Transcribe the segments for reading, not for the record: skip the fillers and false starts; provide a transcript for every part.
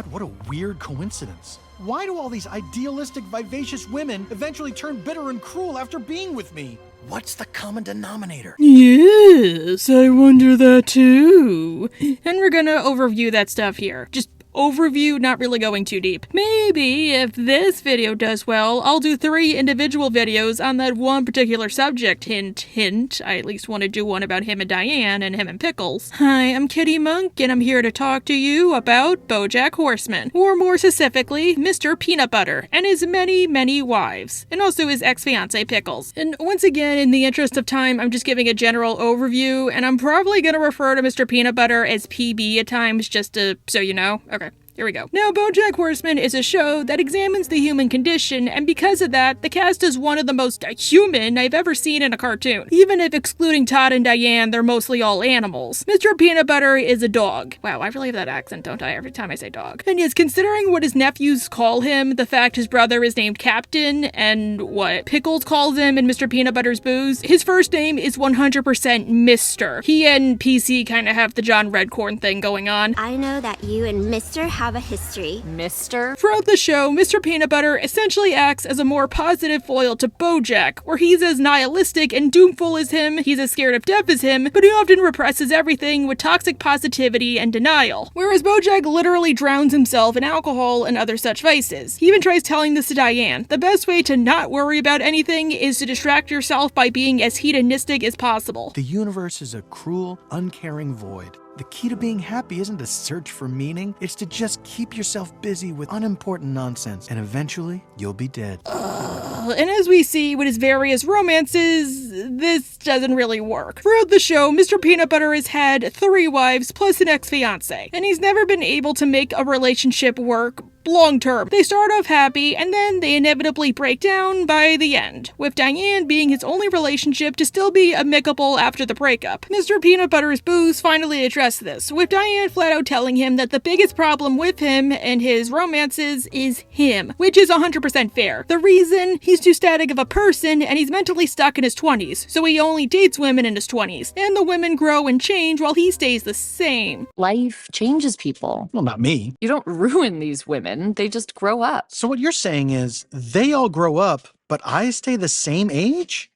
God, what a weird coincidence. Why do all these idealistic, vivacious women eventually turn bitter and cruel after being with me? What's the common denominator? Yes, I wonder that too. And we're gonna overview that stuff here. Just overview, not really going too deep. Maybe if this video does well, I'll do 3 individual videos on that one particular subject. Hint, hint. I at least want to do one about him and Diane and him and Pickles. Hi, I'm Kitty Monk, and I'm here to talk to you about Bojack Horseman, or more specifically, Mr. Peanutbutter, and his many, many wives, and also his ex-fiance Pickles. And once again, in the interest of time, I'm just giving a general overview, and I'm probably going to refer to Mr. Peanutbutter as PB at times, just so you know. Okay. Here we go. Now, Bojack Horseman is a show that examines the human condition, and because of that, the cast is one of the most human I've ever seen in a cartoon. Even if excluding Todd and Diane, they're mostly all animals. Mr. Peanutbutter is a dog. Wow, I really have that accent, don't I, every time I say dog. And yes, considering what his nephews call him, the fact his brother is named Captain, and what Pickles calls him in Mr. Peanutbutter's booze, his first name is 100% Mr. He and PC kind of have the John Redcorn thing going on. I know that you and Mr. have a history. Mister? Throughout the show, Mr. Peanutbutter essentially acts as a more positive foil to Bojack, where he's as nihilistic and doomful as him, he's as scared of death as him, but he often represses everything with toxic positivity and denial. Whereas Bojack literally drowns himself in alcohol and other such vices. He even tries telling this to Diane. The best way to not worry about anything is to distract yourself by being as hedonistic as possible. The universe is a cruel, uncaring void. The key to being happy isn't to search for meaning, it's to just keep yourself busy with unimportant nonsense, and eventually, you'll be dead. And as we see with his various romances, this doesn't really work. Throughout the show, Mr. Peanutbutter has had 3 wives plus an ex-fiance, and he's never been able to make a relationship work long term. They start off happy, and then they inevitably break down by the end, with Diane being his only relationship to still be amicable after the breakup. Mr. Peanutbutter's booze finally addressed this, with Diane flat out telling him that the biggest problem with him and his romances is him, which is 100% fair. The reason? He's too static of a person, and he's mentally stuck in his 20s, so he only dates women in his 20s, and the women grow and change while he stays the same. Life changes people. Well, not me. You don't ruin these women, they just grow up. So what you're saying is, they all grow up, but I stay the same age?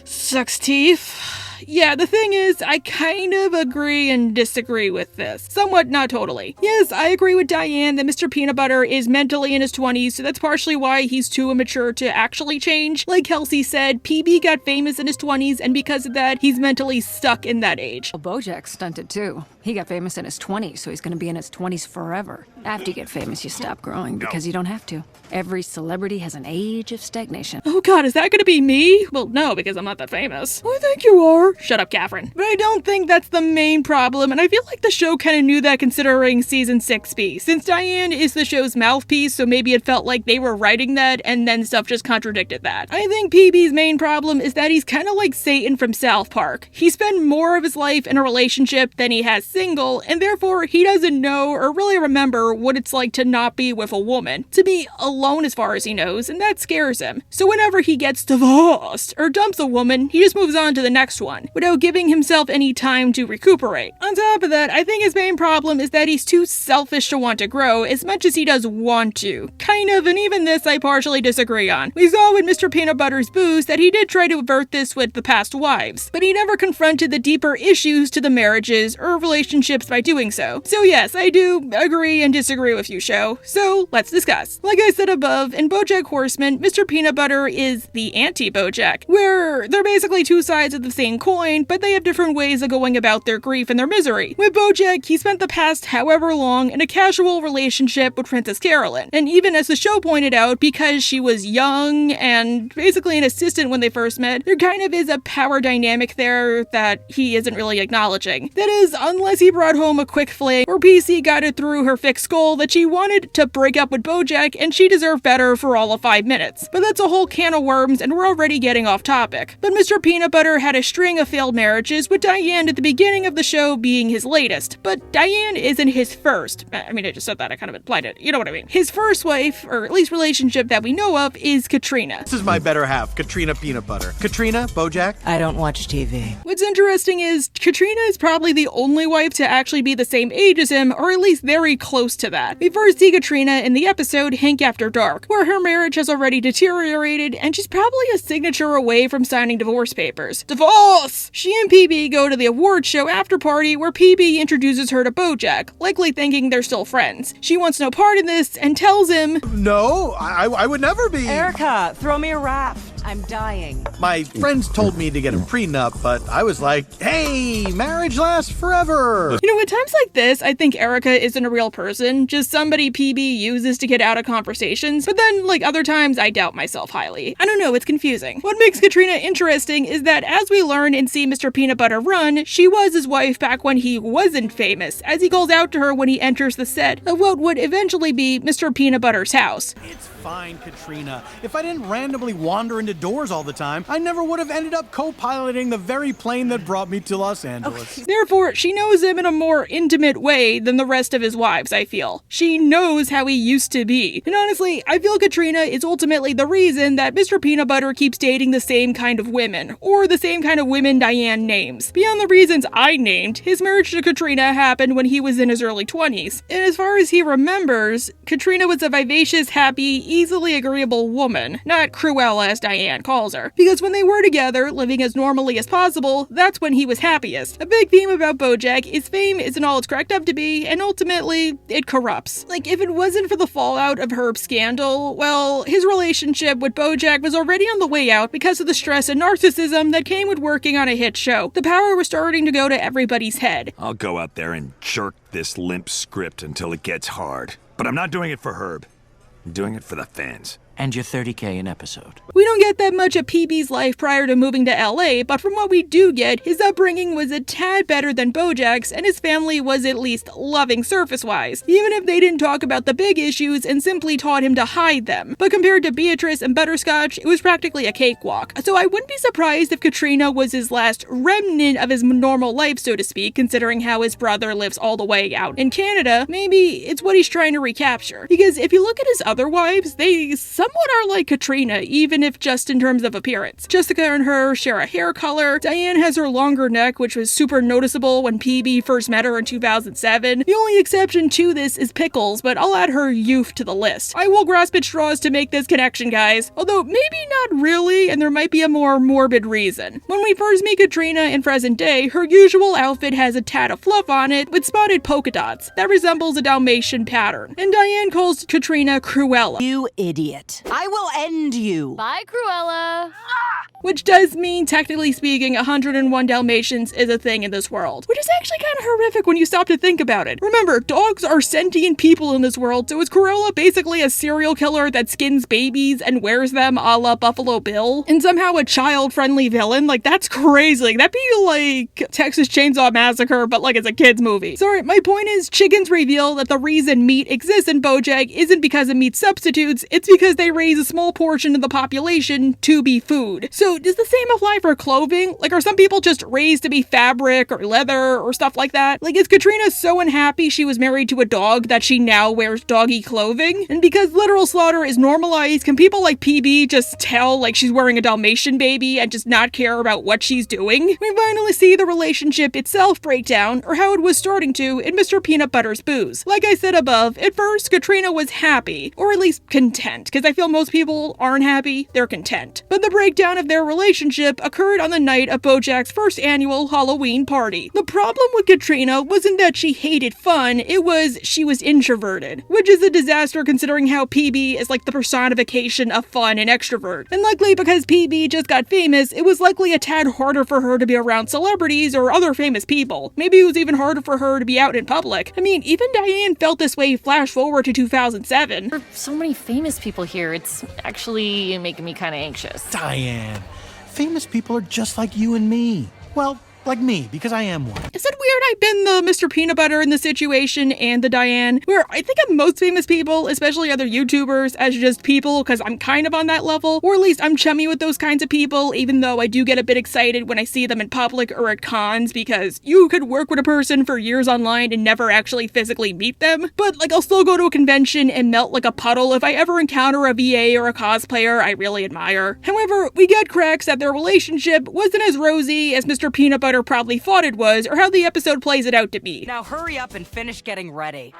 Sucks teeth. Yeah, the thing is, I kind of agree and disagree with this. Somewhat, not totally. Yes, I agree with Diane that Mr. Peanutbutter is mentally in his 20s, so that's partially why he's too immature to actually change. Like Kelsey said, PB got famous in his 20s, and because of that, he's mentally stuck in that age. Well, Bojack's stunted too. He got famous in his 20s, so he's gonna be in his 20s forever. After you get famous, you stop growing because you don't have to. Every celebrity has an age of stagnation. Oh god, is that gonna be me? Well, no, because I'm not that famous. I think you are. Shut up, Catherine. But I don't think that's the main problem, and I feel like the show kind of knew that considering season 6B. Since Diane is the show's mouthpiece, so maybe it felt like they were writing that, and then stuff just contradicted that. I think PB's main problem is that he's kind of like Satan from South Park. He spent more of his life in a relationship than he has single, and therefore he doesn't know or really remember what it's like to not be with a woman, to be alone as far as he knows, and that scares him. So whenever he gets divorced or dumps a woman, he just moves on to the next one, without giving himself any time to recuperate. On top of that, I think his main problem is that he's too selfish to want to grow as much as he does want to. Kind of, and even this I partially disagree on. We saw with Mr. Peanutbutter's booze that he did try to avert this with the past wives, but he never confronted the deeper issues to the marriages or relationships by doing so. So yes, I do agree and disagree with you, show. So let's discuss. Like I said above, in Bojack Horseman, Mr. Peanutbutter is the anti-Bojack, where they're basically two sides of the same coin, but they have different ways of going about their grief and their misery. With Bojack, he spent the past however long in a casual relationship with Princess Carolyn, and even as the show pointed out, because she was young and basically an assistant when they first met, there kind of is a power dynamic there that he isn't really acknowledging. That is, unless he brought home a quick fling, or PC got it through her thick skull that she wanted to break up with Bojack and she deserved better for all of 5 minutes. But that's a whole can of worms and we're already getting off topic. But Mr. Peanutbutter had a string of failed marriages, with Diane at the beginning of the show being his latest. But Diane isn't his first. I mean, I just said that, I kind of implied it. You know what I mean. His first wife, or at least relationship that we know of, is Katrina. This is my better half, Katrina Peanutbutter. Katrina, Bojack. I don't watch TV. What's interesting is Katrina is probably the only wife wife to actually be the same age as him, or at least very close to that. We first see Katrina in the episode Hank After Dark, where her marriage has already deteriorated and she's probably a signature away from signing divorce papers. Divorce! She and PB go to the award show after party where PB introduces her to Bojack, likely thinking they're still friends. She wants no part in this and tells him, No, I would never be. Erica, throw me a raft. I'm dying. My friends told me to get a prenup, but I was like, hey, marriage lasts forever. You know, at times like this, I think Erica isn't a real person, just somebody PB uses to get out of conversations, but then, like other times, I doubt myself highly. I don't know, it's confusing. What makes Katrina interesting is that as we learn and see Mr. Peanutbutter run, she was his wife back when he wasn't famous, as he calls out to her when he enters the set of what would eventually be Mr. Peanutbutter's house. It's fine, Katrina. If I didn't randomly wander into doors all the time, I never would have ended up co-piloting the very plane that brought me to Los Angeles. Therefore, she knows him in a more intimate way than the rest of his wives, I feel. She knows how he used to be. And honestly, I feel Katrina is ultimately the reason that Mr. Peanutbutter keeps dating the same kind of women, or the same kind of women Diane names. Beyond the reasons I named, his marriage to Katrina happened when he was in his early 20s. And as far as he remembers, Katrina was a vivacious, happy, easily agreeable woman, not Cruella as Diane calls her. Because when they were together, living as normally as possible, that's when he was happiest. A big theme about Bojack is fame isn't all it's cracked up to be, and ultimately, it corrupts. Like, if it wasn't for the fallout of Herb's scandal, well, his relationship with Bojack was already on the way out because of the stress and narcissism that came with working on a hit show. The power was starting to go to everybody's head. I'll go out there and jerk this limp script until it gets hard. But I'm not doing it for Herb. I'm doing it for the fans. And your $30K an episode. We don't get that much of PB's life prior to moving to LA, but from what we do get, his upbringing was a tad better than Bojack's, and his family was at least loving surface-wise, even if they didn't talk about the big issues and simply taught him to hide them. But compared to Beatrice and Butterscotch, it was practically a cakewalk. So I wouldn't be surprised if Katrina was his last remnant of his normal life, so to speak, considering how his brother lives all the way out in Canada. Maybe it's what he's trying to recapture. Because if you look at his other wives, they somewhat are like Katrina, even if just in terms of appearance. Jessica and her share a hair color. Diane has her longer neck, which was super noticeable when PB first met her in 2007. The only exception to this is Pickles, but I'll add her youth to the list. I will grasp at straws to make this connection, guys. Although maybe not really, and there might be a more morbid reason. When we first meet Katrina in present day, her usual outfit has a tad of fluff on it with spotted polka dots. That resembles a Dalmatian pattern. And Diane calls Katrina Cruella. You idiot. I will end you. Bye, Cruella. Which does mean, technically speaking, 101 Dalmatians is a thing in this world. Which is actually kind of horrific when you stop to think about it. Remember, dogs are sentient people in this world, so is Cruella basically a serial killer that skins babies and wears them a la Buffalo Bill? And somehow a child-friendly villain? Like, that's crazy. That'd be like Texas Chainsaw Massacre, but like it's a kid's movie. Sorry, my point is, chickens reveal that the reason meat exists in Bojack isn't because of meat substitutes, it's because they raise a small portion of the population to be food. So does the same apply for clothing? Like, are some people just raised to be fabric or leather or stuff like that? Like, is Katrina so unhappy she was married to a dog that she now wears doggy clothing? And because literal slaughter is normalized, can people like PB just tell like she's wearing a Dalmatian baby and just not care about what she's doing? We finally see the relationship itself break down, or how it was starting to, in Mr. Peanutbutter's booze. Like I said above, at first Katrina was happy, or at least content, because I feel most people aren't happy, they're content. But the breakdown of their relationship occurred on the night of Bojack's first annual Halloween party. The problem with Katrina wasn't that she hated fun, it was she was introverted, which is a disaster considering how PB is like the personification of fun and extrovert. And luckily, because PB just got famous, it was likely a tad harder for her to be around celebrities or other famous people. Maybe it was even harder for her to be out in public. I mean, even Diane felt this way flash forward to 2007. There are so many famous people here, it's actually making me kind of anxious. Diane, famous people are just like you and me. Well, like me, because I am one. Is it weird I've been the Mr. Peanutbutter in the situation and the Diane, where I think of most famous people, especially other YouTubers, as just people, because I'm kind of on that level, or at least I'm chummy with those kinds of people, even though I do get a bit excited when I see them in public or at cons, because you could work with a person for years online and never actually physically meet them, but like I'll still go to a convention and melt like a puddle if I ever encounter a VA or a cosplayer I really admire. However, we get cracks that their relationship wasn't as rosy as Mr. Peanutbutter Butter probably thought it was, or how the episode plays it out to be. Now hurry up and finish getting ready.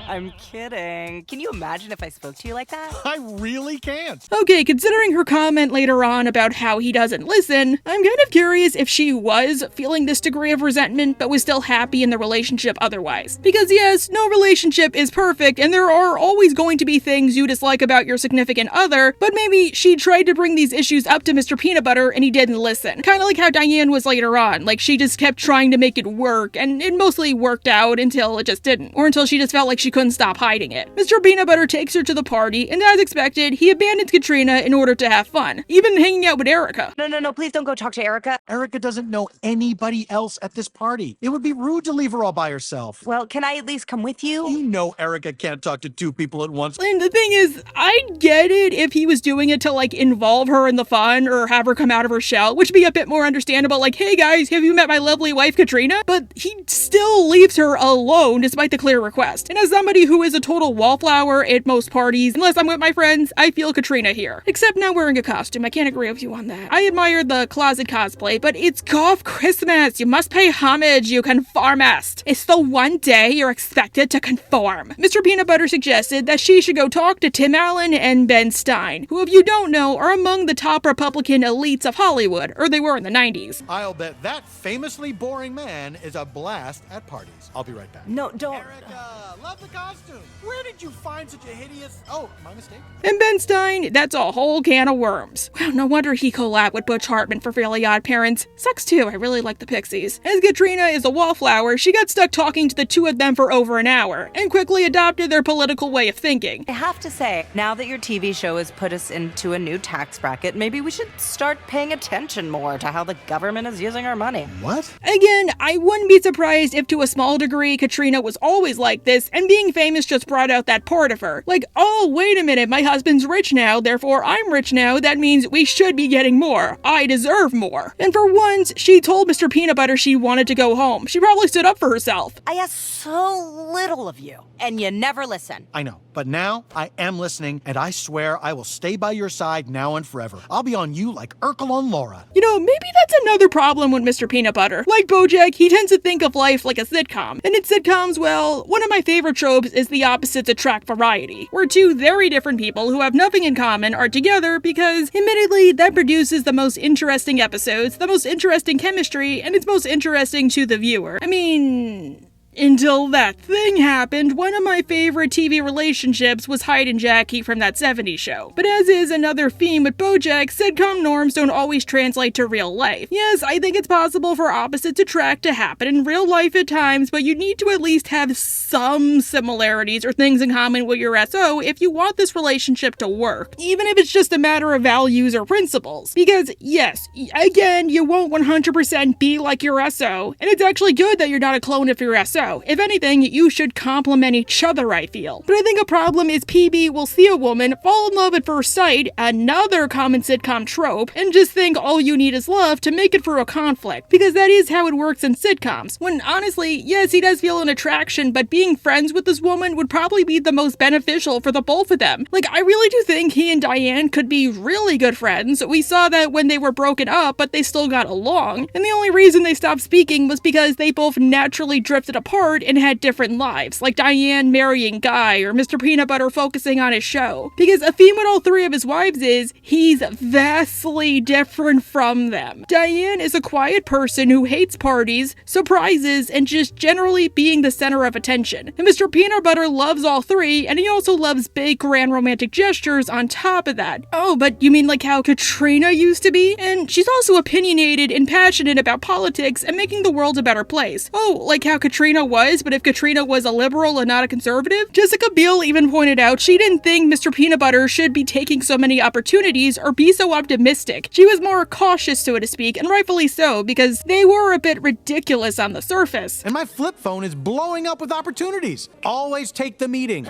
I'm kidding. Can you imagine if I spoke to you like that? I really can't. Okay, considering her comment later on about how he doesn't listen, I'm kind of curious if she was feeling this degree of resentment but was still happy in the relationship otherwise. Because yes, no relationship is perfect and there are always going to be things you dislike about your significant other, but maybe she tried to bring these issues up to Mr. Peanut Butter and he didn't listen. Kind of like how Diane was later on, like she just kept trying to make it work and it mostly worked out until it just didn't, or until she just felt like she couldn't stop hiding it. Mr. Peanut Butter takes her to the party, and as expected, he abandons Katrina in order to have fun, even hanging out with Erica. No, please don't go talk to Erica. Erica doesn't know anybody else at this party. It would be rude to leave her all by herself. Well, can I at least come with you? You know Erica can't talk to two people at once. And the thing is, I get it if he was doing it to like involve her in the fun or have her come out of her shell, which would be a bit more understandable, like, hey guys, have you met my lovely wife Katrina? But he still leaves her alone despite the clear request. And as somebody who is a total wallflower at most parties, unless I'm with my friends, I feel Katrina here. Except not wearing a costume, I can't agree with you on that. I admire the closet cosplay, but it's golf Christmas. You must pay homage, you conformist. It's the one day you're expected to conform. Mr. Peanut Butter suggested that she should go talk to Tim Allen and Ben Stein, who, if you don't know, are among the top Republican elites of Hollywood, or they were in the 90s. I'll bet that famously boring man is a blast at parties. I'll be right back. No, don't. Erica, love the costume. Where did you find such a hideous... Oh, my mistake. And Ben Stein, that's a whole can of worms. Wow, no wonder he collabed with Butch Hartman for Fairly Odd Parents. Sucks too, I really like the Pixies. As Katrina is a wallflower, she got stuck talking to the two of them for over an hour, and quickly adopted their political way of thinking. I have to say, now that your TV show has put us into a new tax bracket, maybe we should start paying attention more to how the government is using our money. What? Again, I wouldn't be surprised if to a small degree Katrina was always like this, and being famous just brought out that part of her. Like, oh, wait a minute, my husband's rich now, therefore I'm rich now, that means we should be getting more. I deserve more. And for once, she told Mr. Peanut Butter she wanted to go home. She probably stood up for herself. I ask so little of you, and you never listen. I know, but now I am listening, and I swear I will stay by your side now and forever. I'll be on you like Urkel on Laura. You know, maybe that's another problem with Mr. Peanut Butter. Like Bojack, he tends to think of life like a sitcom. And in sitcoms, well, one of my favorite tropes is the opposites attract variety, where two very different people who have nothing in common are together because, admittedly, that produces the most interesting episodes, the most interesting chemistry, and it's most interesting to the viewer. I mean... until that thing happened, one of my favorite TV relationships was Hyde and Jackie from that 70s show. But as is another theme with Bojack, sitcom norms don't always translate to real life. Yes, I think it's possible for opposites attract to happen in real life at times, but you need to at least have some similarities or things in common with your SO if you want this relationship to work, even if it's just a matter of values or principles. Because yes, again, you won't 100% be like your SO, and it's actually good that you're not a clone of your SO. If anything, you should complement each other, I feel. But I think a problem is PB will see a woman, fall in love at first sight, another common sitcom trope, and just think all you need is love to make it through a conflict. Because that is how it works in sitcoms. When honestly, yes, he does feel an attraction, but being friends with this woman would probably be the most beneficial for the both of them. Like, I really do think he and Diane could be really good friends. We saw that when they were broken up, but they still got along. And the only reason they stopped speaking was because they both naturally drifted apart and had different lives, like Diane marrying Guy or Mr. Peanut Butter focusing on his show. Because a theme with all three of his wives is he's vastly different from them. Diane is a quiet person who hates parties, surprises, and just generally being the center of attention. And Mr. Peanut Butter loves all three, and he also loves big grand romantic gestures on top of that. Oh, but you mean like how Katrina used to be? And she's also opinionated and passionate about politics and making the world a better place. Oh, like how Katrina was, but if Katrina was a liberal and not a conservative? Jessica Biel even pointed out she didn't think Mr. Peanut Butter should be taking so many opportunities or be so optimistic. She was more cautious, so to speak, and rightfully so, because they were a bit ridiculous on the surface. And my flip phone is blowing up with opportunities. Always take the meeting.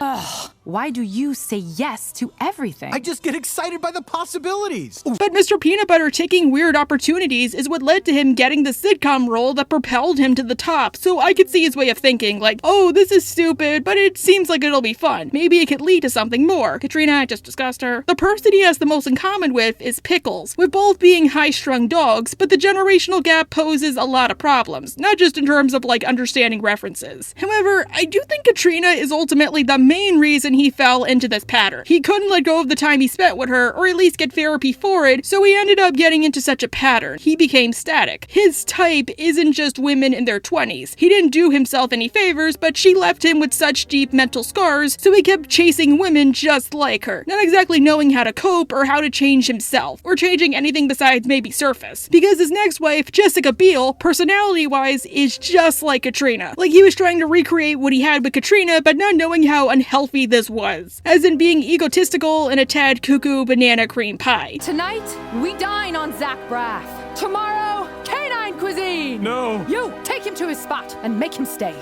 Why do you say yes to everything? I just get excited by the possibilities. But Mr. Peanut Butter taking weird opportunities is what led to him getting the sitcom role that propelled him to the top, so I could see his way way of thinking, like, oh, this is stupid, but it seems like it'll be fun. Maybe it could lead to something more. Katrina, I just discussed her. The person he has the most in common with is Pickles, with both being high-strung dogs, but the generational gap poses a lot of problems, not just in terms of, like, understanding references. However, I do think Katrina is ultimately the main reason he fell into this pattern. He couldn't let go of the time he spent with her, or at least get therapy for it, so he ended up getting into such a pattern. He became static. His type isn't just women in their 20s. He didn't do himself any favors, but she left him with such deep mental scars, so he kept chasing women just like her, not exactly knowing how to cope or how to change himself, or changing anything besides maybe surface. Because his next wife, Jessica Biel, personality-wise, is just like Katrina. Like he was trying to recreate what he had with Katrina, but not knowing how unhealthy this was. As in being egotistical and a tad cuckoo banana cream pie. Tonight, we dine on Zach Braff. Tomorrow, canine cuisine. No. You, take him to his spot and make him stay.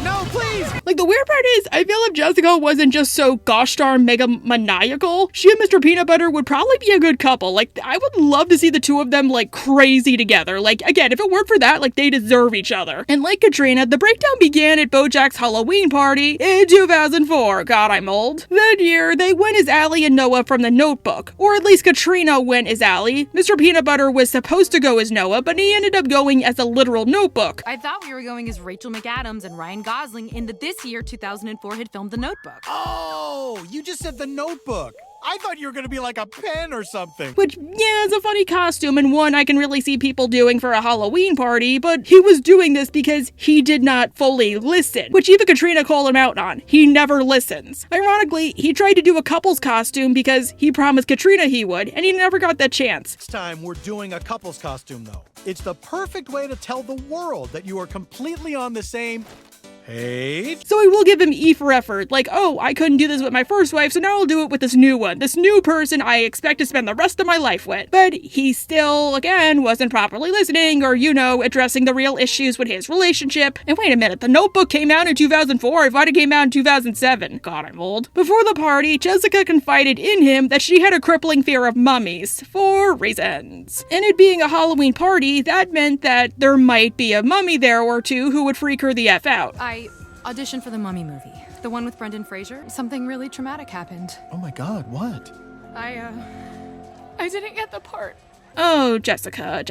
No, please! Like, the weird part is, I feel if Jessica wasn't just so gosh darn mega maniacal, she and Mr. Peanutbutter would probably be a good couple. Like, I would love to see the two of them, like, crazy together. Like, again, if it weren't for that, like, they deserve each other. And like Katrina, the breakdown began at Bojack's Halloween party in 2004. God, I'm old. That year, they went as Allie and Noah from The Notebook. Or at least Katrina went as Allie. Mr. Peanutbutter was supposed to go as Noah, but he ended up going as a literal notebook. I thought we were going as Rachel McAdams and Ryan Gosling in the this year 2004 had filmed The Notebook. Oh, you just said The Notebook. I thought you were going to be like a pen or something. Which, yeah, is a funny costume and one I can really see people doing for a Halloween party, but he was doing this because he did not fully listen, which even Katrina called him out on. He never listens. Ironically, he tried to do a couple's costume because he promised Katrina he would, and he never got that chance. This time we're doing a couple's costume, though. It's the perfect way to tell the world that you are completely on the same page. So I will give him E for effort. Like, oh, I couldn't do this with my first wife, so now I'll do it with this new one. This new person I expect to spend the rest of my life with. But he still, again, wasn't properly listening or, you know, addressing the real issues with his relationship. And wait a minute, The Notebook came out in 2004. I thought it came out in 2007. God, I'm old. Before the party, Jessica confided in him that she had a crippling fear of mummies, for reasons. And it being a Halloween party, that meant that there might be a mummy there or two who would freak her the F out. I auditioned for the Mummy movie. The one with Brendan Fraser. Something really traumatic happened. Oh my God, what? I didn't get the part. Oh, Jessica.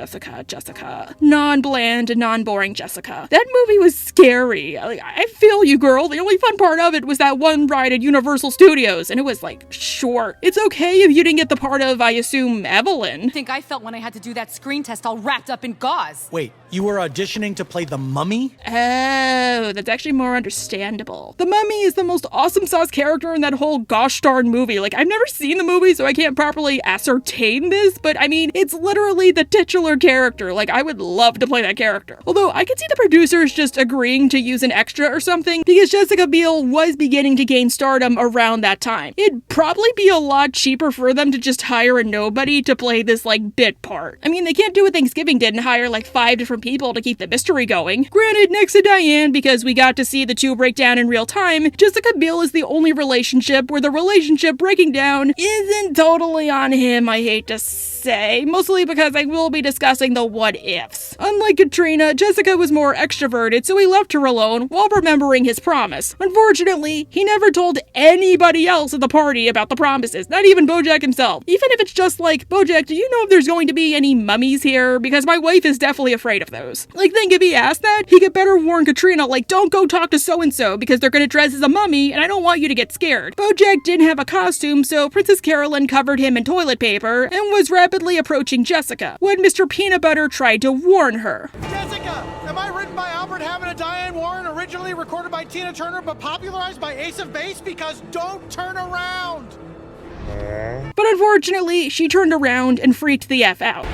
Non-bland, non-boring Jessica. That movie was scary. I feel you, girl. The only fun part of it was that one ride at Universal Studios, and it was, like, short. It's okay if you didn't get the part of, I assume, Evelyn. I think I felt when I had to do that screen test all wrapped up in gauze. Wait, you were auditioning to play the Mummy? Oh, that's actually more understandable. The Mummy is the most awesome sauce character in that whole gosh darn movie. Like, I've never seen the movie, so I can't properly ascertain this, but I mean, it's literally the titular character. Like, I would love to play that character. Although, I could see the producers just agreeing to use an extra or something, because Jessica Biel was beginning to gain stardom around that time. It'd probably be a lot cheaper for them to just hire a nobody to play this, like, bit part. I mean, they can't do what Thanksgiving did and hire, like, 5 different people to keep the mystery going. Granted, next to Diane, because we got to see the two break down in real time, Jessica Biel is the only relationship where the relationship breaking down isn't totally on him, I hate to say. Mostly because I will be discussing the what-ifs. Unlike Katrina, Jessica was more extroverted, so he left her alone while remembering his promise. Unfortunately, he never told anybody else at the party about the promises, not even Bojack himself. Even if it's just like, Bojack, do you know if there's going to be any mummies here? Because my wife is definitely afraid of those. Like, think if he asked that, he could better warn Katrina, like, don't go talk to so-and-so because they're gonna dress as a mummy and I don't want you to get scared. Bojack didn't have a costume, so Princess Carolyn covered him in toilet paper and was rapidly approaching Jessica when Mr. Peanutbutter tried to warn her. Jessica, am I written by Albert Hammond and Diane Warren, originally recorded by Tina Turner but popularized by Ace of Base? Because don't turn around! But unfortunately, she turned around and freaked the F out.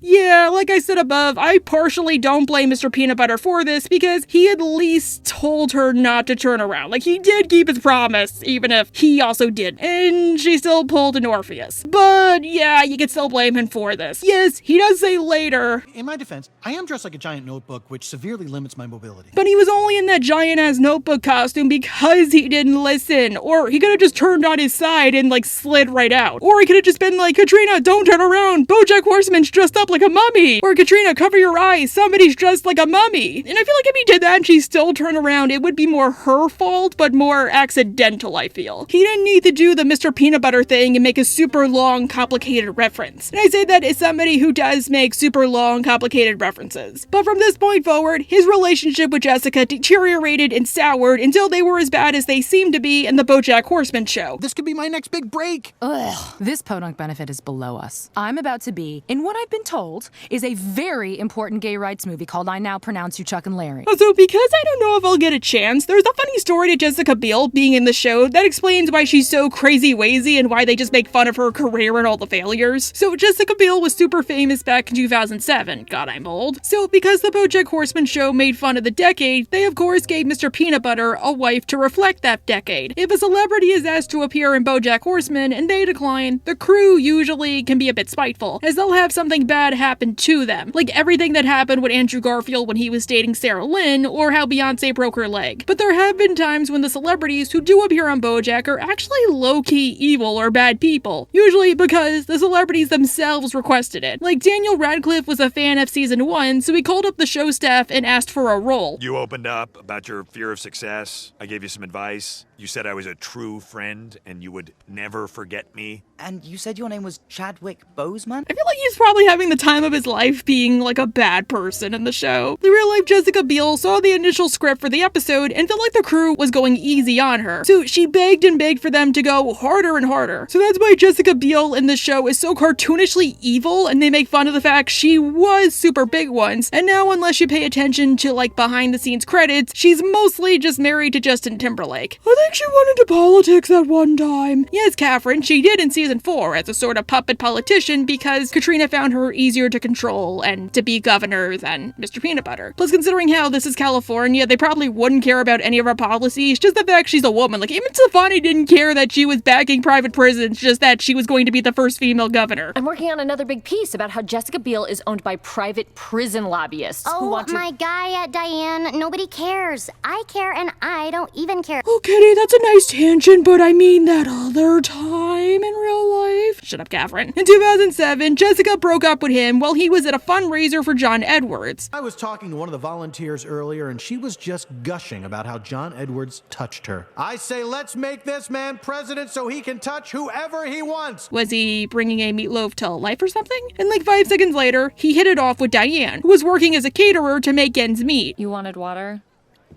Yeah, like I said above, I partially don't blame Mr. Peanutbutter for this because he at least told her not to turn around. Like, he did keep his promise, even if he also did. And she still pulled an Orpheus. But yeah, you can still blame him for this. Yes, he does say later. In my defense, I am dressed like a giant notebook, which severely limits my mobility. But he was only in that giant-ass notebook costume because he didn't listen. Or he could have just turned on his side and, like, slid right out. Or he could have just been like, Katrina, don't turn around. Bojack Horseman's dressed up like a mummy. Or Katrina, cover your eyes, somebody's dressed like a mummy. And I feel like if he did that and she still turned around, it would be more her fault, but more accidental, I feel. He didn't need to do the Mr. Peanutbutter thing and make a super long, complicated reference. And I say that as somebody who does make super long, complicated references. But from this point forward, his relationship with Jessica deteriorated and soured until they were as bad as they seemed to be in the Bojack Horseman show. This could be my next big break. Ugh, this podunk benefit is below us. I'm about to be in what I've been told is a very important gay rights movie called I Now Pronounce You Chuck and Larry. So because I don't know if I'll get a chance, there's a funny story to Jessica Biel being in the show that explains why she's so crazy-wazy and why they just make fun of her career and all the failures. So Jessica Biel was super famous back in 2007. God, I'm old. So because the Bojack Horseman show made fun of the decade, they of course gave Mr. Peanutbutter a wife to reflect that decade. If a celebrity is asked to appear in Bojack Horseman and they decline, the crew usually can be a bit spiteful, as they'll have something bad happen to them, like everything that happened with Andrew Garfield when he was dating Sarah Lynn, or how Beyonce broke her leg. But there have been times when the celebrities who do appear on Bojack are actually low-key evil or bad people, usually because the celebrities themselves requested it. Like Daniel Radcliffe was a fan of season 1, so he called up the show staff and asked for a role. You opened up about your fear of success. I gave you some advice. You said I was a true friend and you would never forget me. And you said your name was Chadwick Boseman? I feel like he's probably having the time of his life being like a bad person in the show. The real life Jessica Biel saw the initial script for the episode and felt like the crew was going easy on her. So she begged and begged for them to go harder and harder. So that's why Jessica Biel in the show is so cartoonishly evil, and they make fun of the fact she was super big once. And now, unless you pay attention to like behind the scenes credits, she's mostly just married to Justin Timberlake. I think she went into politics at one time. Yes, Catherine, she did in season 4 as a sort of puppet politician because Katrina found her easier to control and to be governor than Mr. Peanutbutter. Plus, considering how this is California, they probably wouldn't care about any of her policies, just the fact she's a woman. Like, even Stefani didn't care that she was backing private prisons, just that she was going to be the first female governor. I'm working on another big piece about how Jessica Biel is owned by private prison lobbyists who want to— my guy, Diane, nobody cares. I care and I don't even care. Oh, Kitty, that's a nice tangent, but I mean that other time in real life. Shut up, Catherine. In 2007, Jessica broke up with him while he was at a fundraiser for John Edwards. I was talking to one of the volunteers earlier, and she was just gushing about how John Edwards touched her. I say, let's make this man president so he can touch whoever he wants. Was he bringing a meatloaf to life or something? And like 5 seconds later, he hit it off with Diane, who was working as a caterer to make ends meet. You wanted water?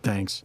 Thanks.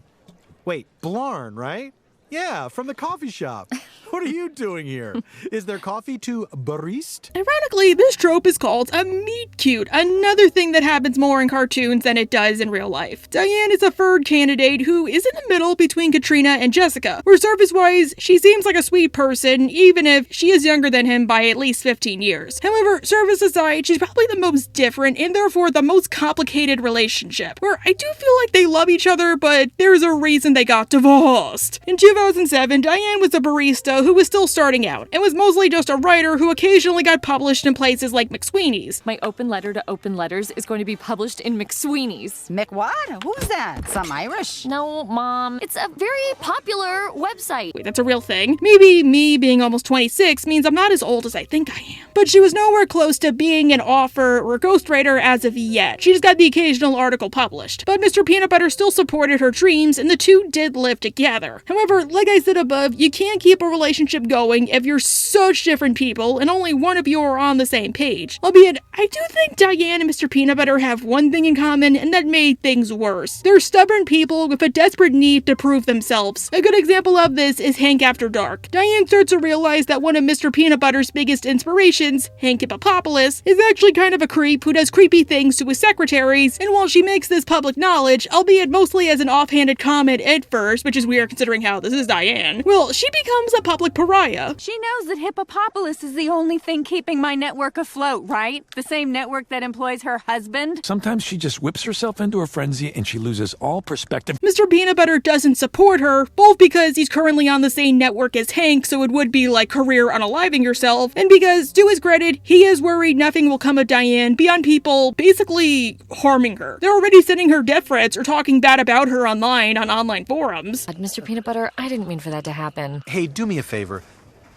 Wait, Blarn, right? Yeah, from the coffee shop. What are you doing here? Is there coffee to barista? Ironically, this trope is called a meet cute, another thing that happens more in cartoons than it does in real life. Diane is a third candidate who is in the middle between Katrina and Jessica, where surface-wise, she seems like a sweet person, even if she is younger than him by at least 15 years. However, surface aside, she's probably the most different and therefore the most complicated relationship, where I do feel like they love each other, but there's a reason they got divorced. In 2007, Diane was a barista who was still starting out, and was mostly just a writer who occasionally got published in places like McSweeney's. My open letter to open letters is going to be published in McSweeney's. Mick what? Who's that? Some Irish? No, Mom. It's a very popular website. Wait, that's a real thing? Maybe me being almost 26 means I'm not as old as I think I am. But she was nowhere close to being an author or ghostwriter as of yet. She just got the occasional article published. But Mr. Peanutbutter still supported her dreams, and the two did live together. However, like I said above, you can't keep a relationship going if you're such different people and only one of you are on the same page. Albeit, I do think Diane and Mr. Peanutbutter have one thing in common, and that made things worse. They're stubborn people with a desperate need to prove themselves. A good example of this is Hank After Dark. Diane starts to realize that one of Mr. Peanutbutter's biggest inspirations, Hank Hippopopoulos, is actually kind of a creep who does creepy things to his secretaries, and while she makes this public knowledge, albeit mostly as an offhanded comment at first, which is weird considering how this is Diane, well, she becomes a public pariah. She knows that Hippopopoulos is the only thing keeping my network afloat, right? The same network that employs her husband? Sometimes she just whips herself into a frenzy and she loses all perspective. Mr. Peanutbutter doesn't support her, both because he's currently on the same network as Hank, so it would be like career unaliving yourself, and because, to his credit, he is worried nothing will come of Diane beyond people basically harming her. They're already sending her death threats or talking bad about her online on online forums. Mr. Peanutbutter, I didn't mean for that to happen. Hey, do me a favor.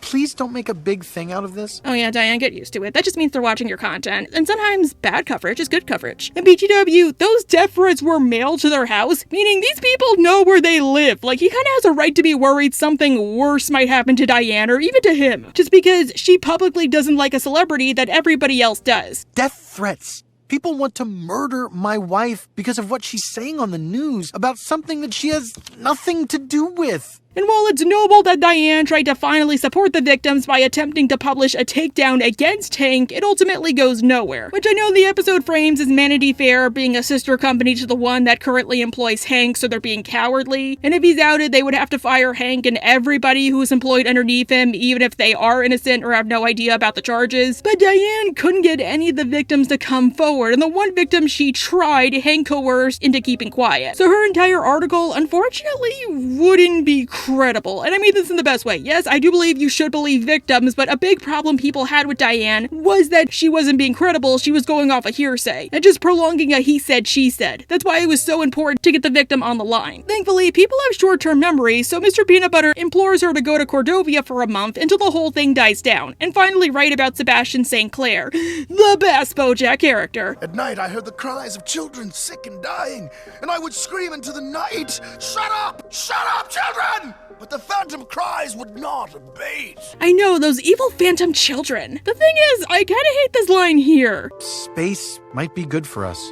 please don't make a big thing out of this? Oh yeah, Diane, get used to it. That just means they're watching your content. And sometimes bad coverage is good coverage. In BTW, those death threats were mailed to their house, meaning these people know where they live. Like, he kind of has a right to be worried something worse might happen to Diane or even to him, just because she publicly doesn't like a celebrity that everybody else does. Death threats. People want to murder my wife because of what she's saying on the news about something that she has nothing to do with. And while it's noble that Diane tried to finally support the victims by attempting to publish a takedown against Hank, it ultimately goes nowhere. Which I know the episode frames as Vanity Fair being a sister company to the one that currently employs Hank, so they're being cowardly. And if he's outed, they would have to fire Hank and everybody who's employed underneath him, even if they are innocent or have no idea about the charges. But Diane couldn't get any of the victims to come forward, and the one victim she tried, Hank coerced into keeping quiet. So her entire article, unfortunately, wouldn't be credible. And I mean this in the best way. Yes, I do believe you should believe victims, but a big problem people had with Diane was that she wasn't being credible, she was going off a hearsay, and just prolonging a he said, she said. That's why it was so important to get the victim on the line. Thankfully, people have short-term memory, so Mr. Peanutbutter implores her to go to Cordovia for a month until the whole thing dies down, and finally write about Sebastian St. Clair, the best Bojack character. At night, I heard the cries of children sick and dying, and I would scream into the night, "Shut up! Shut up, children!" But the phantom cries would not abate. I know, those evil phantom children. The thing is, I kinda hate this line here. Space might be good for us.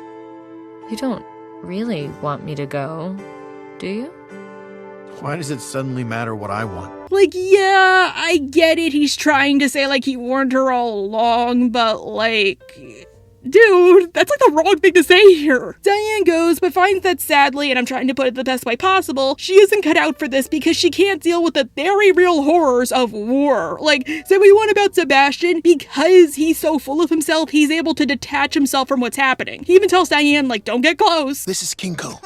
You don't really want me to go, do you? Why does it suddenly matter what I want? Like, yeah, I get it. He's trying to say, like, he warned her all along, but, like... Dude, that's like the wrong thing to say here. Diane goes, but finds that sadly, and I'm trying to put it the best way possible, she isn't cut out for this because she can't deal with the very real horrors of war. Like, say what you want about Sebastian, because he's so full of himself, he's able to detach himself from what's happening. He even tells Diane, like, don't get close. This is Kinko.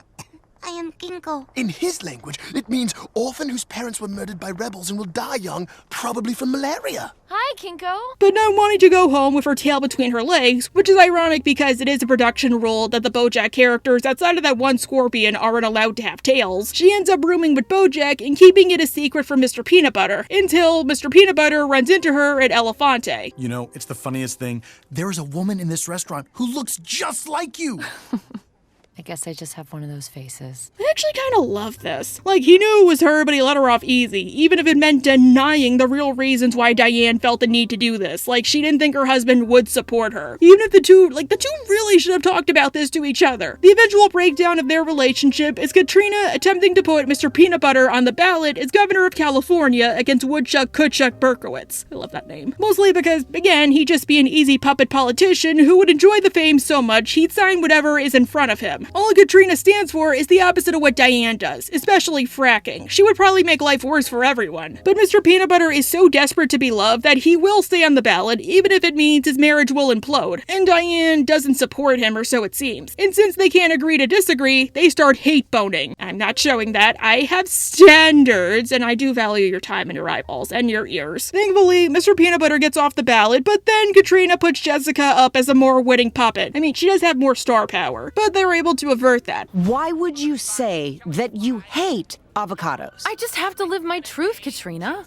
I am Ginkgo. In his language, it means orphan whose parents were murdered by rebels and will die young, probably from malaria. Hi, Kinko. But not wanting to go home with her tail between her legs, which is ironic because it is a production rule that the Bojack characters outside of that one scorpion aren't allowed to have tails, she ends up rooming with Bojack and keeping it a secret from Mr. Peanutbutter, until Mr. Peanutbutter runs into her at Elefante. You know, it's the funniest thing. There is a woman in this restaurant who looks just like you. I guess I just have one of those faces. I actually kind of love this. Like, he knew it was her, but he let her off easy, even if it meant denying the real reasons why Diane felt the need to do this. Like, she didn't think her husband would support her. Even if the two really should have talked about this to each other. The eventual breakdown of their relationship is Katrina attempting to put Mr. Peanutbutter on the ballot as governor of California against Woodchuck Kutchuck Berkowitz. I love that name. Mostly because, again, he'd just be an easy puppet politician who would enjoy the fame so much he'd sign whatever is in front of him. All Katrina stands for is the opposite of what Diane does, especially fracking. She would probably make life worse for everyone. But Mr. Peanutbutter is so desperate to be loved that he will stay on the ballot, even if it means his marriage will implode. And Diane doesn't support him, or so it seems. And since they can't agree to disagree, they start hate boning. I'm not showing that. I have standards, and I do value your time and your eyeballs and your ears. Thankfully, Mr. Peanutbutter gets off the ballot, but then Katrina puts Jessica up as a more witting puppet. I mean, she does have more star power, but they're able to avert that. Why would you say that you hate avocados? I just have to live my truth, Katrina.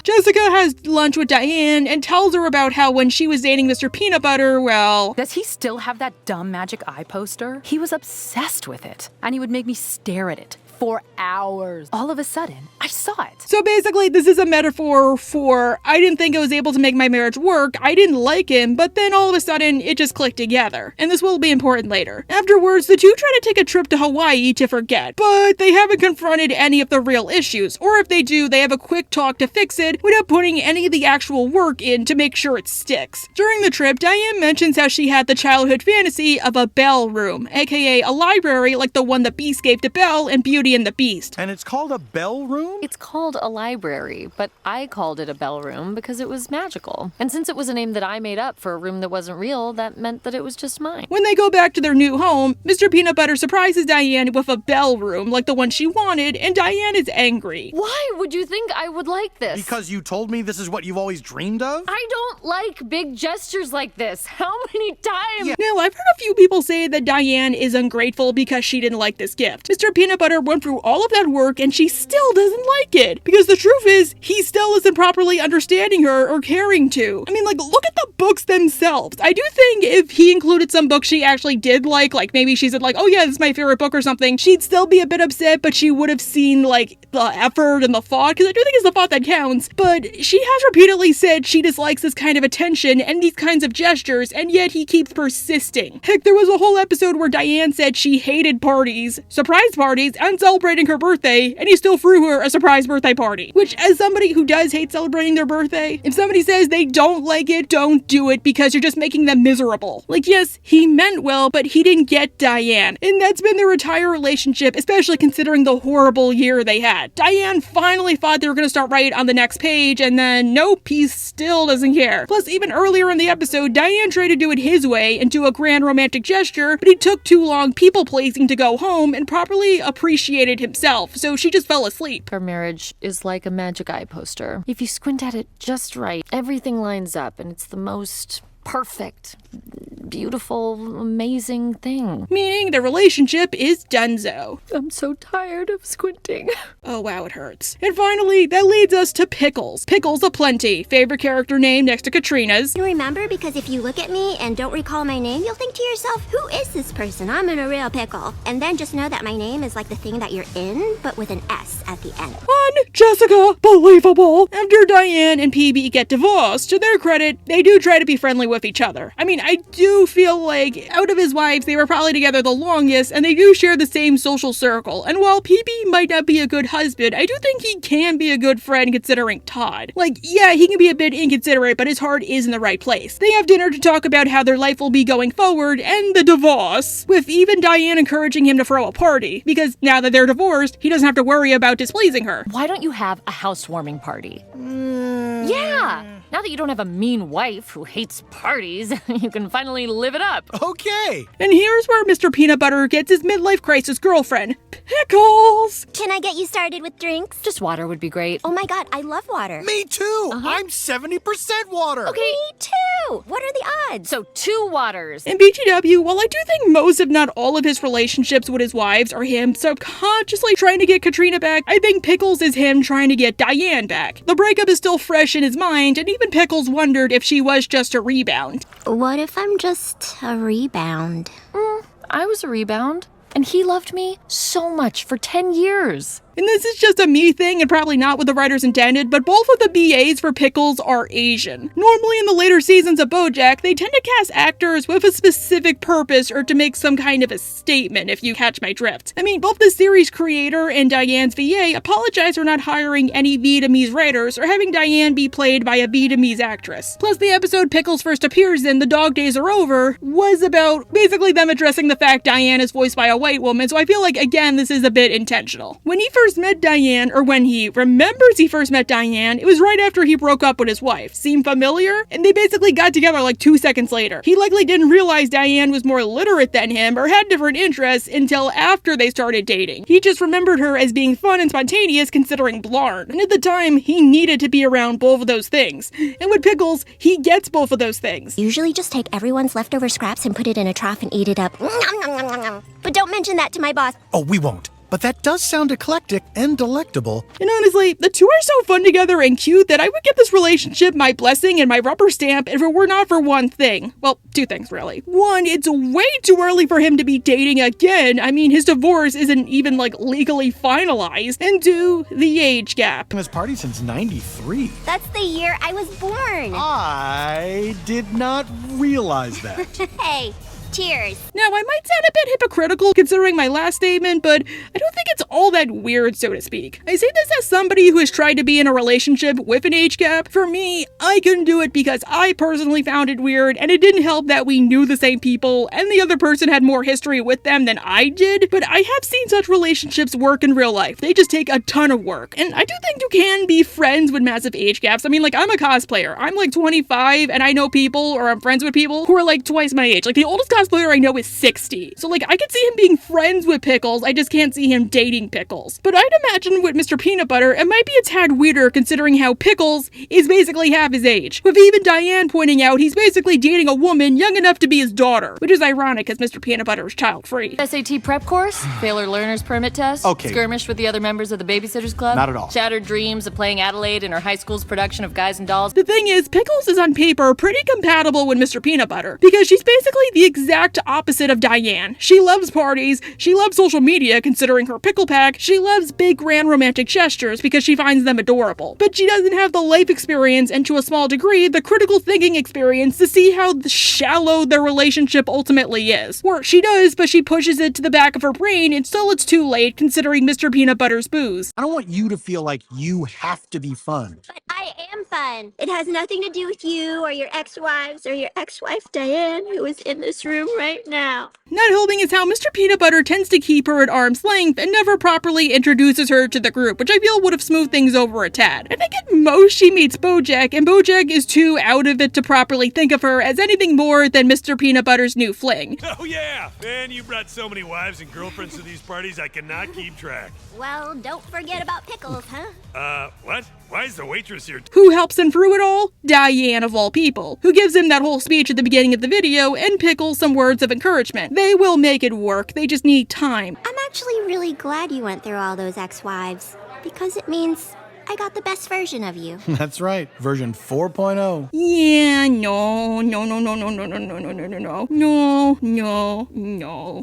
Jessica has lunch with Diane and tells her about how when she was dating Mr. Peanutbutter, well... Does he still have that dumb magic eye poster? He was obsessed with it, and he would make me stare at it for hours. All of a sudden, I saw it. So basically, this is a metaphor for, I didn't think I was able to make my marriage work, I didn't like him, but then all of a sudden, it just clicked together. And this will be important later. Afterwards, the two try to take a trip to Hawaii to forget, but they haven't confronted any of the real issues, or if they do, they have a quick talk to fix it without putting any of the actual work in to make sure it sticks. During the trip, Diane mentions how she had the childhood fantasy of a Bell room, aka a library like the one the Beast gave to Belle in Beauty and the Beast. And it's called a bell room? It's called a library, but I called it a bell room because it was magical. And since it was a name that I made up for a room that wasn't real, that meant that it was just mine. When they go back to their new home, Mr. Peanutbutter surprises Diane with a bell ballroom, like the one she wanted, and Diane is angry. Why would you think I would like this? Because you told me this is what you've always dreamed of? I don't like big gestures like this. How many times? Yeah. Now, I've heard a few people say that Diane is ungrateful because she didn't like this gift. Mr. Peanutbutter went through all of that work and she still doesn't like it. Because the truth is, he still isn't properly understanding her or caring to. I mean, like, look at the books themselves. I do think if he included some books she actually did like maybe she said like, oh yeah, this is my favorite book or something, she'd still be a bit upset, but she would have seen like the effort and the thought, because I do think it's the thought that counts. But she has repeatedly said she dislikes this kind of attention and these kinds of gestures, and yet he keeps persisting. Heck, there was a whole episode where Diane said she hated parties, surprise parties, and celebrating her birthday, and he still threw her a surprise birthday party. Which, as somebody who does hate celebrating their birthday, if somebody says they don't like it, don't do it, because you're just making them miserable. Like, yes, he meant well, but he didn't get Diane. And that's been their entire relationship, especially considering the horrible year they had. Diane finally thought they were going to start right on the next page, and then nope, he still doesn't care. Plus, even earlier in the episode, Diane tried to do it his way and do a grand romantic gesture, but he took too long people-pleasing to go home and properly appreciated himself, so she just fell asleep. Our marriage is like a magic eye poster. If you squint at it just right, everything lines up, and it's the most perfect, beautiful, amazing thing. Meaning the relationship is donezo. I'm so tired of squinting. Oh wow, it hurts. And finally, that leads us to Pickles. Pickles aplenty, favorite character name next to Katrina's. You remember? Because if you look at me and don't recall my name, you'll think to yourself, who is this person? I'm in a real pickle. And then just know that my name is like the thing that you're in, but with an S at the end. Jessica, believable. After Diane and PB get divorced, to their credit, they do try to be friendly with each other. I mean, I do feel like out of his wives, they were probably together the longest, and they do share the same social circle. And while PB might not be a good husband, I do think he can be a good friend considering Todd. Like, yeah, he can be a bit inconsiderate, but his heart is in the right place. They have dinner to talk about how their life will be going forward, and the divorce, with even Diane encouraging him to throw a party, because now that they're divorced, he doesn't have to worry about displeasing her. Why don't you have a housewarming party? Yeah! Now that you don't have a mean wife who hates parties, you can finally live it up. Okay. And here's where Mr. Peanutbutter gets his midlife crisis girlfriend, Pickles. Can I get you started with drinks? Just water would be great. Oh my god, I love water. Me too. I'm 70% water. Okay, me too. What are the odds? So 2 waters. In BTW, while I do think most if not all of his relationships with his wives are him subconsciously trying to get Katrina back, I think Pickles is him trying to get Diane back. The breakup is still fresh in his mind, and even Pickles wondered if she was just a rebound. What if I'm just a rebound? I was a rebound, and he loved me so much for 10 years. And this is just a me thing and probably not what the writers intended, but both of the BAs for Pickles are Asian. Normally in the later seasons of Bojack, they tend to cast actors with a specific purpose or to make some kind of a statement, if you catch my drift. I mean, both the series creator and Diane's VA apologize for not hiring any Vietnamese writers or having Diane be played by a Vietnamese actress. Plus, the episode Pickles first appears in, The Dog Days Are Over, was about basically them addressing the fact Diane is voiced by a white woman, so I feel like, again, this is a bit intentional. When he first met Diane, or when he remembers he first met Diane, it was right after he broke up with his wife. Seem familiar? And they basically got together like 2 seconds later. He likely didn't realize Diane was more literate than him or had different interests until after they started dating. He just remembered her as being fun and spontaneous considering Blarn. And at the time, he needed to be around both of those things. And with Pickles, he gets both of those things. Usually just take everyone's leftover scraps and put it in a trough and eat it up. But don't mention that to my boss. Oh, we won't. But that does sound eclectic and delectable. And honestly, the two are so fun together and cute that I would give this relationship my blessing and my rubber stamp if it were not for one thing. Well, 2 things really. 1, it's way too early for him to be dating again. I mean, his divorce isn't even like legally finalized. And 2, the age gap. His party since 93. That's the year I was born. I did not realize that. Hey. Cheers. Now, I might sound a bit hypocritical considering my last statement, but I don't think it's all that weird, so to speak. I say this as somebody who has tried to be in a relationship with an age gap. For me, I couldn't do it because I personally found it weird, and it didn't help that we knew the same people, and the other person had more history with them than I did, but I have seen such relationships work in real life. They just take a ton of work, and I do think you can be friends with massive age gaps. I mean, like, I'm a cosplayer. I'm like 25, and I know people, or I'm friends with people, who are like twice my age. Like, the oldest cosplayer cosplayer I know is 60. So like, I could see him being friends with Pickles, I just can't see him dating Pickles. But I'd imagine with Mr. Peanutbutter, it might be a tad weirder considering how Pickles is basically half his age. With even Diane pointing out he's basically dating a woman young enough to be his daughter, which is ironic because Mr. Peanutbutter is child-free. SAT prep course? Failure learner's permit test? Okay. Skirmish with the other members of the Babysitters Club? Not at all. Shattered dreams of playing Adelaide in her high school's production of Guys and Dolls? The thing is, Pickles is on paper pretty compatible with Mr. Peanutbutter, because she's basically the exact opposite of Diane. She loves parties, she loves social media considering her pickle pack, she loves big grand romantic gestures because she finds them adorable. But she doesn't have the life experience and to a small degree the critical thinking experience to see how shallow their relationship ultimately is. Or she does, but she pushes it to the back of her brain until it's too late considering Mr. Peanutbutter's booze. I don't want you to feel like you have to be fun. But I am fun. It has nothing to do with you or your ex-wives or your ex-wife Diane, who is in this room right now. Not helping is how Mr. Peanutbutter tends to keep her at arm's length and never properly introduces her to the group, which I feel would have smoothed things over a tad. I think at most she meets Bojack, and Bojack is too out of it to properly think of her as anything more than Mr. Peanutbutter's new fling. Oh yeah, man, you brought so many wives and girlfriends to these parties I cannot keep track. Well, don't forget about Pickles, huh? What? Why is the waitress here? Who helps him through it all? Diane of all people, who gives him that whole speech at the beginning of the video and Pickles some words of encouragement. They will make it work, they just need time. I'm actually really glad you went through all those ex-wives, because it means I got the best version of you. That's right, version 4.0. Yeah, no.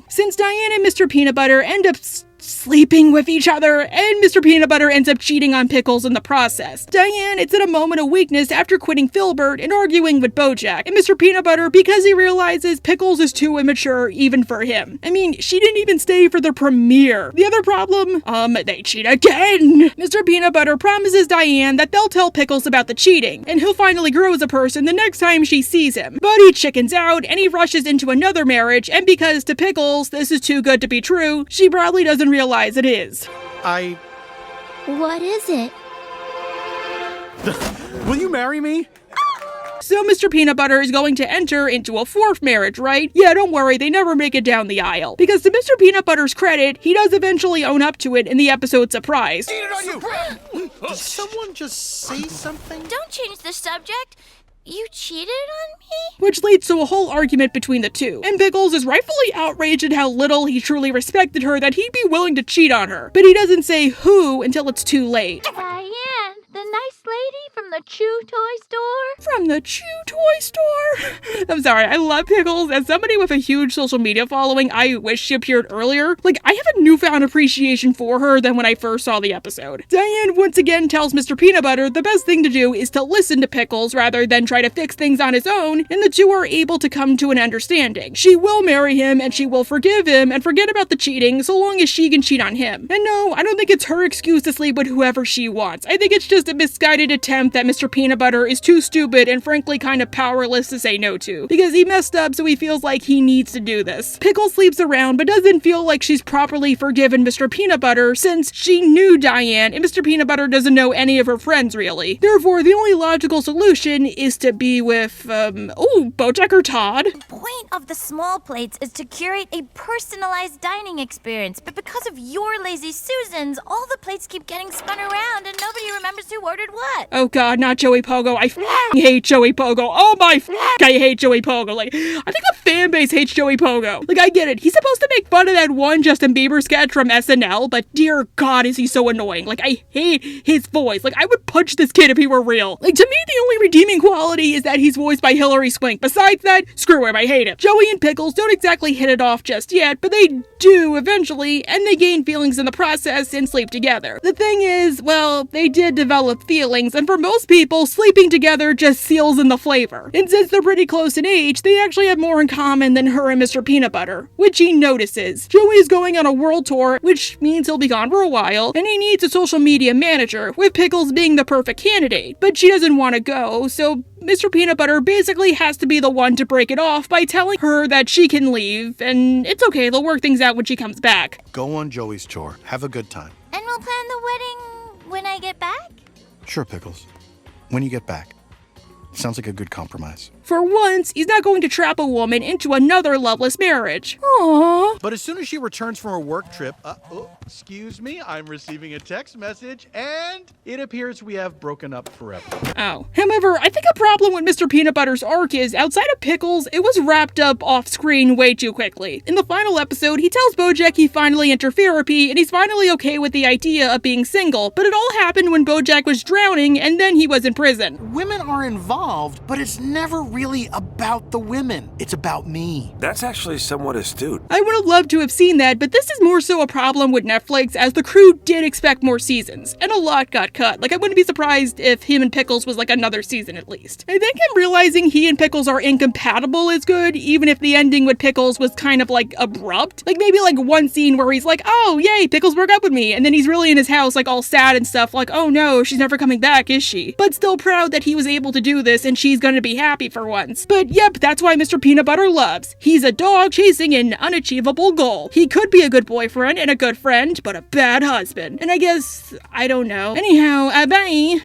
Since Diane and Mr. Peanutbutter end up sleeping with each other, and Mr. Peanutbutter ends up cheating on Pickles in the process. Diane, it's in a moment of weakness after quitting Filbert and arguing with Bojack, and Mr. Peanutbutter because he realizes Pickles is too immature even for him. I mean, she didn't even stay for the premiere. The other problem? They cheat again! Mr. Peanutbutter promises Diane that they'll tell Pickles about the cheating, and he'll finally grow as a person the next time she sees him. But he chickens out, and he rushes into another marriage, and because to Pickles, this is too good to be true, she probably doesn't realize it is. What is it? Will you marry me? So Mr. Peanutbutter is going to enter into a fourth marriage, right? Yeah, don't worry, they never make it down the aisle. Because to Mr. Peanutbutter's credit, he does eventually own up to it in the episode Surprise. Did someone just say something? Don't change the subject. You cheated on me? Which leads to a whole argument between the two. And Pickles is rightfully outraged at how little he truly respected her that he'd be willing to cheat on her. But he doesn't say who until it's too late. Diane, the nice lady from the Chew Toy Store? From the Chew Toy Store? I'm sorry, I love Pickles. As somebody with a huge social media following, I wish she appeared earlier. Like, I have a newfound appreciation for her than when I first saw the episode. Diane once again tells Mr. Peanutbutter the best thing to do is to listen to Pickles rather than try to fix things on his own, and the two are able to come to an understanding. She will marry him, and she will forgive him, and forget about the cheating, so long as she can cheat on him. And no, I don't think it's her excuse to sleep with whoever she wants. I think it's just a misguided attempt that Mr. Peanutbutter is too stupid and frankly kind of powerless to say no to. Because he messed up, so he feels like he needs to do this. Pickles sleeps around, but doesn't feel like she's properly forgiven Mr. Peanutbutter since she knew Diane, and Mr. Peanutbutter doesn't know any of her friends, really. Therefore, the only logical solution is to be with, Bojack or Todd. The point of the small plates is to curate a personalized dining experience, but because of your lazy Susans, all the plates keep getting spun around and nobody remembers who ordered what. Oh god, not Joey Pogo. I hate Joey Pogo. Oh my I hate Joey Pogo. Like, I think the fan base hates Joey Pogo. Like, I get it. He's supposed to make fun of that one Justin Bieber sketch from SNL, but dear god, is he so annoying. Like, I hate his voice. Like, I would punch this kid if he were real. Like, to me, the only redeeming quality is that he's voiced by Hilary Swank. Besides that, screw him, I hate him. Joey and Pickles don't exactly hit it off just yet, but they do eventually, and they gain feelings in the process and sleep together. The thing is, well, they did develop feelings, and for most people, sleeping together just seals in the flavor. And since they're pretty close in age, they actually have more in common than her and Mr. Peanutbutter, which he notices. Joey is going on a world tour, which means he'll be gone for a while, and he needs a social media manager, with Pickles being the perfect candidate. But she doesn't want to go, so Mr. Peanutbutter basically has to be the one to break it off by telling her that she can leave, and it's okay, they'll work things out when she comes back. Go on Joey's tour. Have a good time. And we'll plan the wedding when I get back? Sure, Pickles. When you get back. Sounds like a good compromise. For once, he's not going to trap a woman into another loveless marriage. Aww. But as soon as she returns from her work trip, excuse me, I'm receiving a text message, and it appears we have broken up forever. Oh. However, I think a problem with Mr. Peanutbutter's arc is, outside of Pickles, it was wrapped up off-screen way too quickly. In the final episode, he tells Bojack he finally entered therapy, and he's finally okay with the idea of being single, but it all happened when Bojack was drowning, and then he was in prison. Women are involved, but it's never really about the women. It's about me. That's actually somewhat astute. I would have loved to have seen that, but this is more so a problem with Netflix, as the crew did expect more seasons, and a lot got cut. Like, I wouldn't be surprised if him and Pickles was like another season at least. I think him realizing he and Pickles are incompatible is good, even if the ending with Pickles was kind of like abrupt. Like maybe like one scene where he's like, oh yay, Pickles broke up with me, and then he's really in his house like all sad and stuff, like, oh no, she's never coming back, is she? But still proud that he was able to do this and she's gonna be happy for once. But yep, that's why Mr. Peanutbutter loves. He's a dog chasing an unachievable goal. He could be a good boyfriend and a good friend, but a bad husband. And I guess, I don't know. Anyhow, bye.